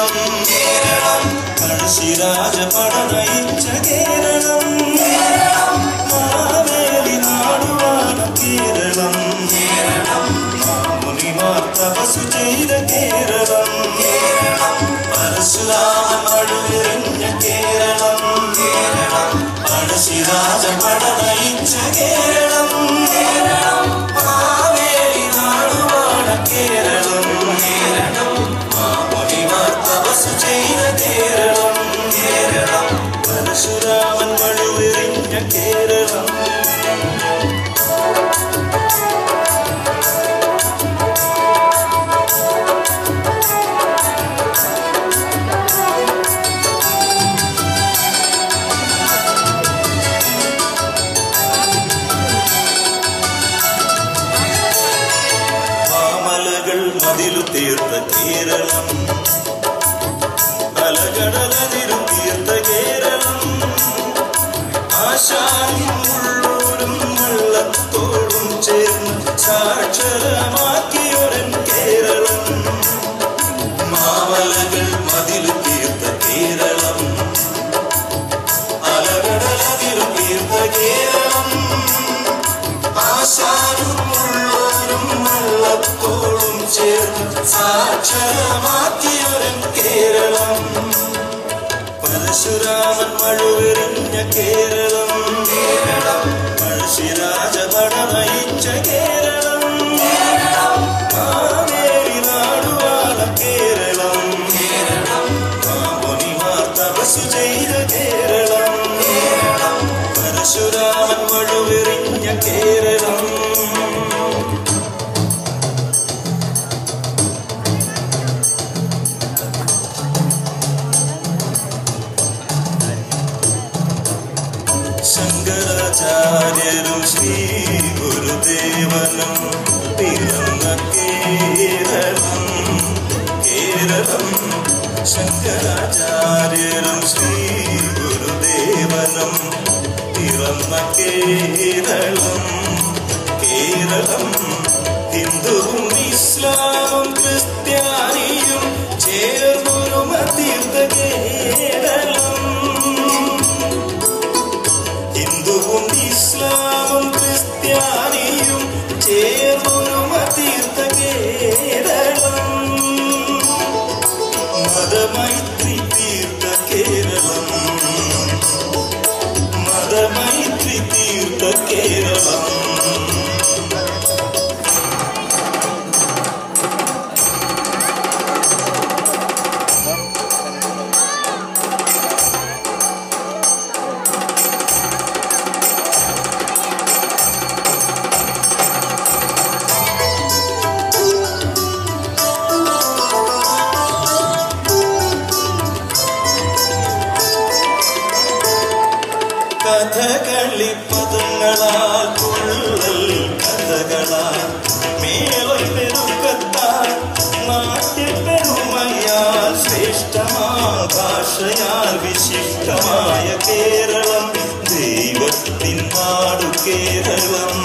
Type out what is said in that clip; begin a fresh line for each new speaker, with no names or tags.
കേരളം പഴശ്ശിരാജ പടനയിച്ച കേരളം മാവേലി നാടുവാണ കേരളം മുനിമാർ തപസ്സു ചെയ്ത കേരളം പരശുരാമൻ മഴുവെറിഞ്ഞ കേരളം പഴശ്ശിരാജ പടനയിച്ച കേരളം മാവേലി നാടുവാണ കേരളം മുനിമാർ തപസ്സു ചെയ്ത കേരളം പരശുരാമൻ മഴുവെറിഞ്ഞ കേരളം മതിലു തീർത്ത കേരളം അലകടലതിരു തീർത്ത കേരളം ആശാനും ഉള്ളൂരും വെള്ളത്തോടും ചേർന്ന് സാക്ഷരമാക്കിയൊരൻ കേരളം മാമലകൾ മതിലു തീർത്ത കേരളം അലകടലതിരു തീർത്ത കേരളം ആശാനും ഉള്ളൂരും വെള്ളത്തോടും ചേർന്ന് സാക്ഷരമാക്കിയൊരൻ കേരളം പരശുരാമൻ മഴുവെറിഞ്ഞ കേരളം പഴശ്ശിരാജ പടനയിച്ച കേരളം മാവേലി നാടുവാണ കേരളം മുനിമാർ തപസ്സു ചെയ്ത കേരളം പരശുരാമൻ മഴുവെറിഞ്ഞ കേരളം ശങ്കരാചാര്യരും ശ്രീ ഗുരുദേവനും പിറന്ന കേരളം ശങ്കരാചാര്യരും ശ്രീ ഗുരുദേവനും പിറന്ന കേരളം ഹിന്ദുവും ഇസ്ലാമും ക്രിസ്ത്യാനിയും ചേർന്നൊരുമ തീർത്ത കേരളം ഹിന്ദുവും ഇസ്ലാമും ക്രിസ്ത്യാനിയും ചേർന്നൊരുമ തീർത്ത കേരളം മതമൈത്രി തീർത്ത കേരളം മതമൈത്രി തീർത്ത കേരളം കഥകളി പദങ്ങളാൽ കൊള്ളൽ കഥകളാൽ മേലൊരു പെരുക്കത്താൽ നാട്യപ്പെരുമയാൽ ശ്രേഷ്ഠമായ ഭാഷയാൽ വിശിഷ്ടമായ കേരളം ദൈവത്തിൻ നാടു കേരളം